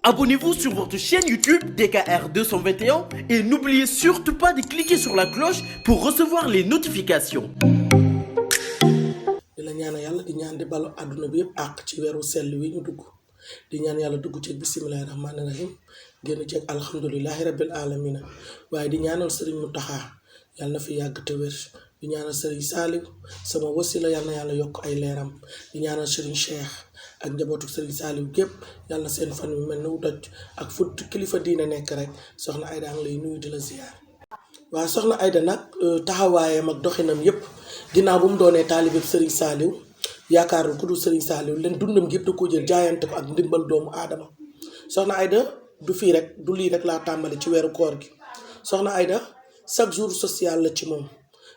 Abonnez-vous sur votre chaîne YouTube DKR 221 et n'oubliez surtout pas de cliquer sur la cloche pour recevoir les notifications. di la ñaan yàlla di ñaan di balu àdduna bi yëpp àq ci weeru sell wi ñu dugg di ñaan yàlla dugg ci bisimilahi rahmaani rahim génn ci alhamdulilahi rabbil alamina waaye di ñaanal sëriñ Mountakha yàlla na fi yàgg te wér di ñaanal sëriñ Saliou sama wasila yàlla na yàlla yokk ay leeram di ñaanal sëriñ Cheikh ak njabootu sëriñ Saliou gépp yàlla na seen fan yu mel ne wutoj ak fu kilifa diine nekk rek soxna Aida ngi lay nuyu di la ziar. waaw soxna Aida nag taxawaayam ak doxinam yépp ginnaaw bu mu doonee taalibe Serigne Saliou yaakaarul ku dul Serigne Saliou leen dundam gi yëpp da koo jël jaayante ko ak ndimbal doomu aadama soxna Aida du fii rek du lii rek laa tàmbali ci weeru koor gi soxna Aida chaque jour social la ci moom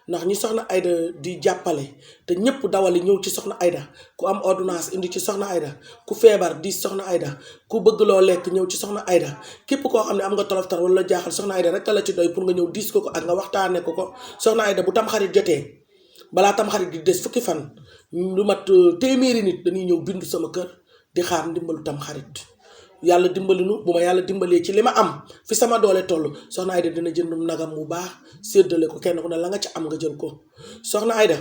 ndax ñi soxna Aida di jàppale te ñëpp dawali ñëw ci soxna Aida ku am ordonnance indi ci soxna Aida ku feebar di soxna Aida ku bëgg loo lekk ñëw ci soxna Aida képp koo xam ne am nga tolof tar wala jaaxal soxna Aida rek la ci doy pour nga ñëw diis ko ak nga waxtaane ko soxna Aida bu tam xarit jotee balaa tam xarit di des fukki fan lu mat téeméeri nit dañuy ñëw bindu sama kër di xaar ndimbalu tam xarit yàlla dimbali nu bu ma yàlla dimbalee ci li ma am fi sama doole toll soxna Aida dina jëndum nagam bu baax séddale ko kenn ku ne la nga ci am nga jël ko soxna Aida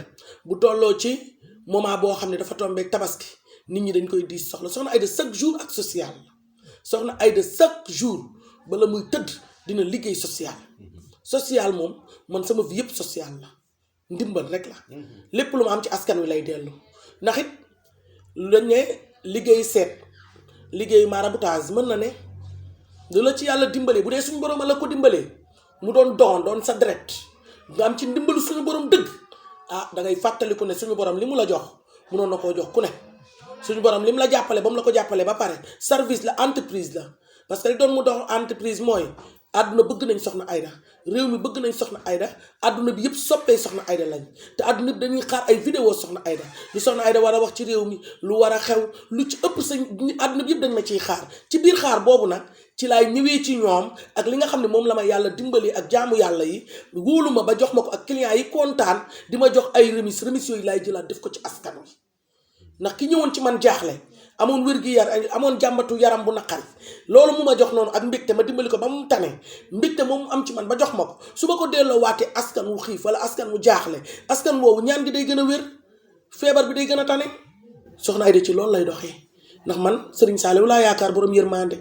bu tolloo ci moment boo xam ne dafa tombeek tabaski nit ñi dañ koy diis soxna Aida chaque jour ak social soxna Aida chaque jour bala muy tëdd dina liggéey social moom man sama vie yëpp social la ndimbal rek la lépp lu ma am ci askan wi lay dellu ndax it lañ ne liggéey seet liggéey maraboutage mën na ne lu la ci yàlla dimbalee bu dee suñu borom la ko dimbalee mu doon doon sa deret nga am ci ndimbalu suñu borom dëgg dangay fàttaliku ne suñu borom li mu la jox munoon na koo jox ku ne suñu borom li mu la jàppale ba mu la ko jàppale ba pare service la entreprise la parce que li doon mu dox entreprise mooy àdduna bëgg nañ soxna Aida réew mi bëgg nañ soxna Aida àdduna bi yëpp soppee soxna Aida lañ te àdduna bi dañuy xaar ay vidéo soxna Aida lu soxna Aida war a wax ci réew mi lu war a xew lu ci ëpp sa àdduna bi yëpp dañ ma ciy xaar ci biir xaar boobu nag ci laay ñëwee ci ñoom ak li nga xam ne moom la ma yàlla dimbali ak jaamu yàlla yi wóolu ma ba jox ma ko ak clients yi kontaan di ma jox ay remise yooyu laay jëlaat def ko ci askan wi ndax ki ñëwoon ci man jaaxle amoon wér gi amoon jàmbatu yaram bu naqari loolu mu ma jox noonu ak mbégte ma dimbali ko ba mu tane mbégte moom mu am ci man ba jox ma ko su ma ko delloo waatee askan wu xiif wala askan wu jaaxle askan woowu ñaan gi day gën a wér feebar bi day gën a tane soxna Aida ci loolu lay doxee ndax man Serigne Saliou laa yaakaar borom yërmande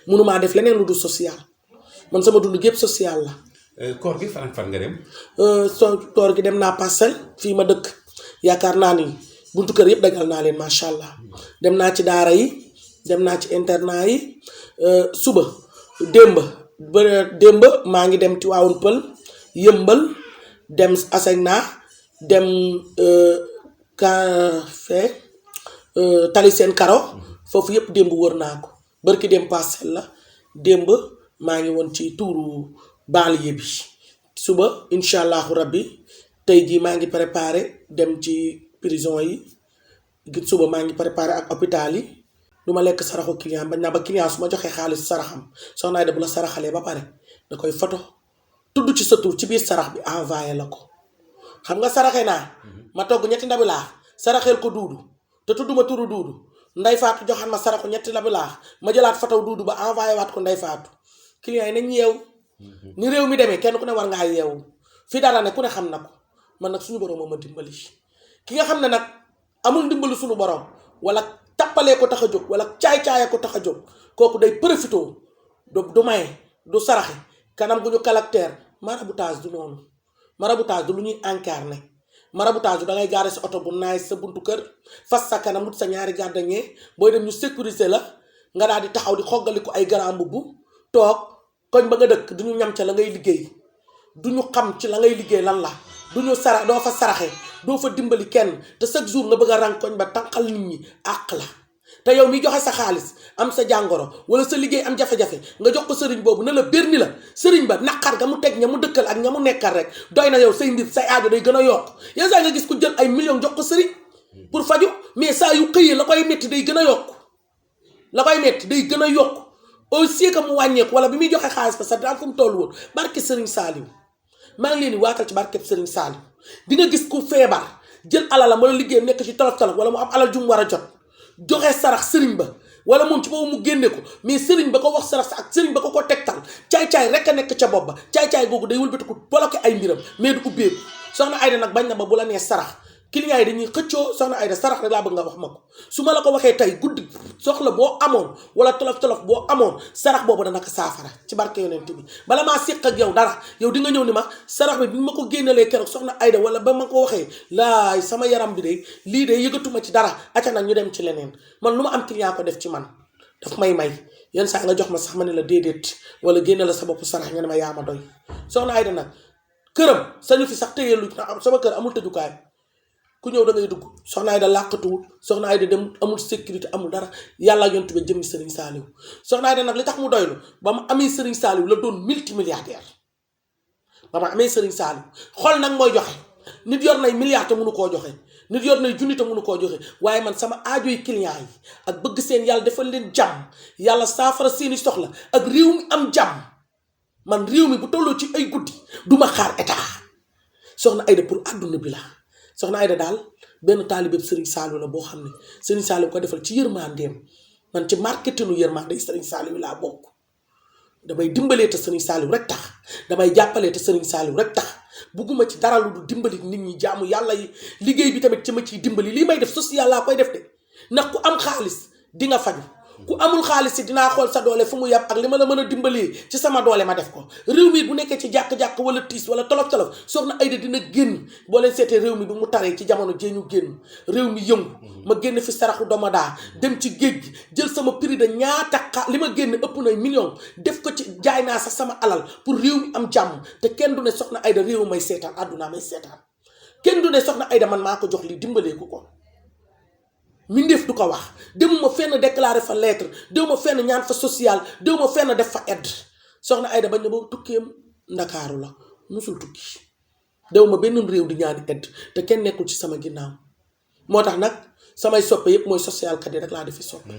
mënumaa def leneen lu dul social man sama dund gépp social la. koor gi fan nga dem. koor gi dem naa Parcelles fii ma dëkk yaakaar naa ni buntu kër yëpp dagal naa leen macha allah dem naa ci daara yi dem naa ci internat yi suba démb maa ngi dem Tivaouane Peulh yëmbal dem Asegna dem Café Tali Seen Karo foofu yëpp démb wër naa ko barki dem Parcelles la démb maa ngi woon ci tuuru banlieue bi suba incha allahu rabbi tey jii maa ngi préparé dem ci prison yi suba maa ngi préparé ak hôpital yi du ma lekk saraxu client bañ naa ba client su ma joxee xaalis saraxam soxna Aida bu la saraxalee ba pare da koy photo tudd ci sa tur ci biir sarax bi envoyé la ko xam nga saraxe naa ma togg ñetti ndabi laax saraxeel ko duudu te tudduma turu duudu nday faatu joxan ma saraxu ñetti ndabi laax ma jëlaat photo duudu ba envoyé waat ko nday faatu client yi nañ yeew ni réew mi demee kenn ku ne war ngaa yeewu fi dara ne ku ne xam na ko man nag suñu borom moo ma dimbali ki nga xam ne nag amul ndimbalu suñu borom wala tappalee ko tax a jóg wala caay-caayee ko tax a jóg kooku day profité du maye du saraxe kanam gu ñu caractère maraboutage du noonu maraboutage du lu ñuy incarné maraboutage du dangay gaare sa oto bu naay sa buntu kër fas sa kanam wut sa ñaari gardien booy dem ñu sécuriser la nga daal di taxaw di xoggali ko ay grand mbubb toog koñ ba nga dëkk du ñu ñam ca la ngay liggéey du ñu xam ci la ngay liggéey lan la du ñu doo fa saraxe doo fa dimbali kenn te chaque jour nga bëgg a rang koñ ba tànqal nit ñi àq la te yow mi joxe sa xaalis am sa jàngoro wala sa liggéey am jafe-jafe nga jox ko sëriñ boobu ne la bér ni la sëriñ ba naqar nga mu teg ña mu dëkkal ak ña mu nekkal rek doy na yow say mbir say aajo day gën a yokk yenn saa nga gis ku jël ay millions jox ko sëriñ pour faju mais saa yu xëyee la koy metti day gën a yokk aussi que mu wàññeeku wala bi muy joxe xaalis parce que daal fu mu toll woon barke Serigne Saliou maa ngi leen di waatal ci barkeb Serigne Saliou di nga gis ku feebar jël alalam wala liggéeyam nekk ci tolof tolof wala mu am alal ju mu war a jot joxe sarax sëriñ ba wala moom ci boobu mu génne ko mais sëriñ ba ko wax sarax sa ak sëriñ ba ko tegtal caay-caay rek a nekk ca bopp ba caay-caay googu day wëlbati ko bloqué ay mbiram mais du ubbeeku soxna Aida nag bañ na ba bu la nee sarax client yi dañuy xëccoo soxna Aida sarax rek laa bëgg nga wax ma ko su ma la ko waxee tey guddi soxla boo amoon wala tolof-tolof boo amoon sarax boobu dana ko saafara ci barke yonent bi bala maa séq ak yow dara yow di nga ñëw ni ma sarax bi ma ko génnalee keroog soxna Aida wala ba ma ko waxee laay sama yaram bi de lii de yëgatuma ci dara acca nag ñu dem ci leneen man lu ma am client ko def ci man daf may yenn saa nga jox ma sax ma ne la déedéet wala génne la sa bopp sarax nga ne ma yaa ma doy soxna Aida nag këram sañu fi sax téye lu sama kër amul tëjukaay ku ñëw da ngay dugg soxna Aida làqatuwul soxna Aida dem amul sécurité amul dara yàlla yontu ba jëmmi Serigne Saliou soxna Aida nag li tax mu doylu ba ma amee Serigne Saliou la doon multimilliardaire ba ma amee Serigne Saliou xol nag mooy joxe nit yor nay milliards te mënu koo joxe nit yor nay junni te mënu koo joxe waaye man sama aajoy client yi ak bëgg seen yàlla defal leen jàmm yàlla saafara seeni soxla ak réew mi am jàmm man réew mi bu tolloo ci ay guddi duma xaar état soxna Aida pour àdduna bi la soxna Aida daal benn taalibe Serigne Saliou la boo xam ne Serigne Saliou ko defal ci yërmandeem man ci marketingu yërmande Serigne Saliou laa bokk damay dimbalee te Serigne Saliou rek tax damay jàppalee te Serigne Saliou rek tax bugguma ci dara lu du dimbali nit ñi jaamu yàlla yi liggéey bi tamit ci ma ciy dimbali lii may def social laa koy def de ndax ku am xaalis di nga faju ku amul xaalis si dinaa xool sa doole fu mu yàpp ak li ma la mën a dimbalee ci sama doole ma def ko réew mi bu nekkee ci jàkk-jàkk wala tiis wala tolof-tolof soxna Aida dina génn boo leen seetee réew mi bi mu taree ci jamono jee ñu génn réew mi yëngu ma génn fi saraxu domadaa dem ci géej gi jël sama prix de ñaata li ma génn ëpp na million def ko ci jaay naa sax sama alal pour réew mi am jàmm te kenn du ne soxna Aida réew may seetaan àdduna may seetaan kenn du ne soxna Aida man maa ko jox li dimbalee ko mindeef du ko wax demuma fenn déclarer fa lettre demuma fenn ñaan fa social demuma fenn def fa aide soxna Aida bañ na ba tukkeem ndakaaru la musul tukki demuma benn réew di ñaani aide te kenn nekkul ci sama ginnaaw moo tax nag samay soppe yépp mooy social kat yi rek laa defi soppe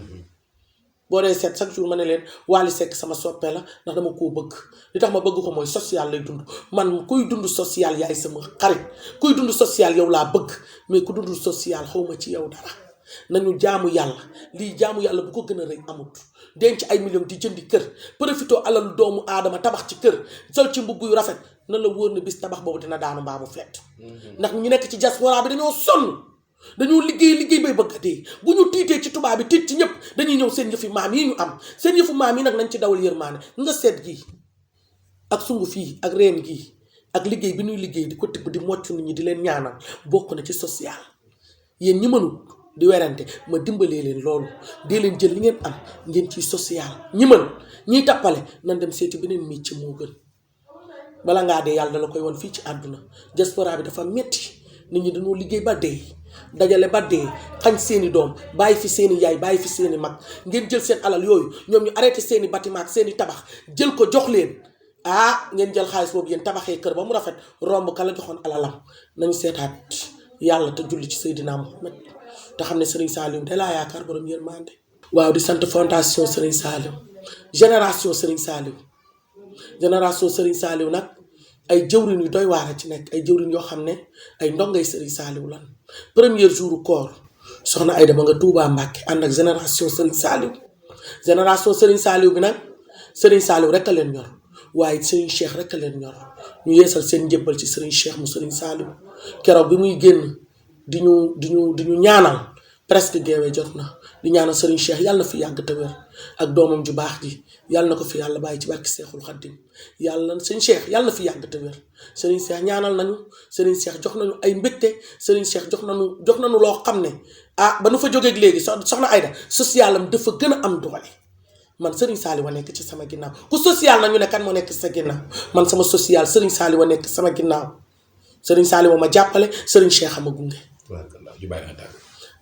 boo dee seet chaque jour ma ne leen Wally Seck sama soppe la ndax dama koo bëgg li tax ma bëgg ko mooy social lay dund man kuy dund social yaay sama xarit kuy dund social yow laa bëgg mais ku dund social xawma ci yow dara nañu jaamu yàlla lii jaamu yàlla bu ko gën a rëy amut denc ay millions di jëndi kër profitoo alalu doomu aadama tabax ci kër sol ci mbubb yu rafet na la wóor ne bis tabax boobu dina daanu mbaa mu fett ndax ñu nekk ci diaspora bi dañoo sonn dañoo liggéey bay bëgg a dee bu ñu tiitee ci tubaab bi tiit ci ñëpp dañuy ñëw seen yëfi maam yi ñu am seen yëfu maam yi nag nañ ci dawal yërmaane nga seet gii ak sungu fii ak reen gii ak liggéey bi ñuy liggéey di ko tibb di mocc nit ñi di leen ñaanal bokk na ci social yéen ñi mënul di werante ma dimbalee leen loolu dee leen jël li ngeen am ngeen ciy social ñi mën ñiy tappale nan dem seeti beneen métier moo gën bala ngaa dee yàlla dala koy won fii ci àdduna diaspora bi dafa metti nit ñi dañoo liggéey ba dee dajale ba dee xañ seeni doom bàyyi fi seeni yaay bàyyi fi seeni mag ngeen jël seen alal yooyu ñoom ñu arrêté seeni bâtiment ak seeni tabax jël ko jox leen ngeen jël xaalis boobu yéen tabaxee kër ba mu rafet romb ka la joxoon alalam nañu seetaat yàlla te julli ci Seydina Muhammad te xam ne Serigne Saliou de laa yaakaar borom yërmande waaw di sant fondation Serigne Saliou génération Serigne Saliou nag ay jëwriñ yu doy waar a ci nekk ay jëwriñ yoo xam ne ay ndongay Serigne Saliou lan premier jour koor soxna Aida ba nga Touba Mbàkke ànd ak génération Serigne Saliou bi nag Serigne Saliou rek a leen ñor waaye Serigne Cheikh rek a leen ñor ñu yeesal seen njëbbal ci Serigne Cheikh mu Serigne Saliou keroog bi muy génn di ñu ñaanal presque geewee jot na di ñaanal Serigne Cheikh yàlla na fi yàgg te wér ak doomam ju baax ji yàlla na ko fi yàlla bàyyi ci barki Seexul Xaddim yàlla Serigne Cheikh yàlla na fi yàgg te wér Serigne Cheikh ñaanal nañu Serigne Cheikh jox nañu ay mbégte Serigne Cheikh jox nañu loo xam ne ba nu fa jógeeg léegi soxna Aida socialam dafa gën a am doole man Serigne Saliou a nekk ci sama ginnaaw ku social na ñu ne kan moo nekk ci sa ginnaaw man sama social Serigne Saliou a nekk sama ginnaaw Serigne Saliou ma jàppale Serigne Cheikh ama gunge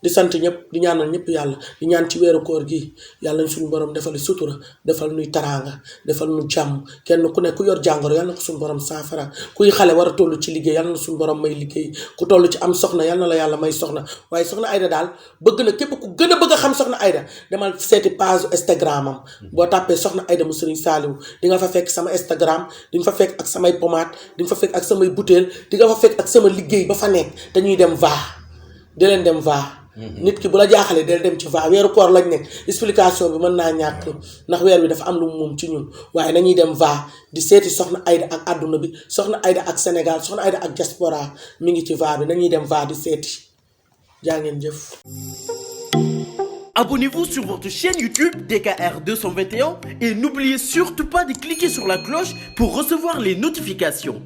di sant ñëpp di ñaanal ñëpp yàlla di ñaan ci weeru koor gi yàlla ñu suñu borom defal sutura defal nuy taraanga defal nu jàmm kenn ku ne ku yor jàngoro yàlla na ko suñu borom saafara kuy xale war a toll ci liggéey yàlla na suñu borom may liggéey ku toll ci am soxna yàlla na la yàlla may soxna waaye soxna Aida daal bëgg na képp ku gën a bëgg a xam soxna Aida demal seeti page Instagram am boo tàppee soxna Aida mu Serigne Saliou di nga fa fekk sama Instagram di nga fa fekk ak samay pommade di nga fa fekk ak samay butéel di nga fa fekk ak sama liggéey ba fa nekk dañuy dem di leen dem nit ki bu la jaaxalee del dem ci va weeru koor lañ nekk explication bi mën naa ñàkk ndax weer bi dafa am lu moom ci ñun waaye nañuy dem va di seeti soxna Aida ak àdduna bi soxna Aida ak Sénégal soxna Aida ak diaspora mi ngi ci va bi nañuy dem va di seeti jaa ngeen jëf. Abonnez-vous sur votre chaîne YouTube DKR 221 et n'oubliez surtout pas de cliquer sur la cloche pour recevoir les notifications.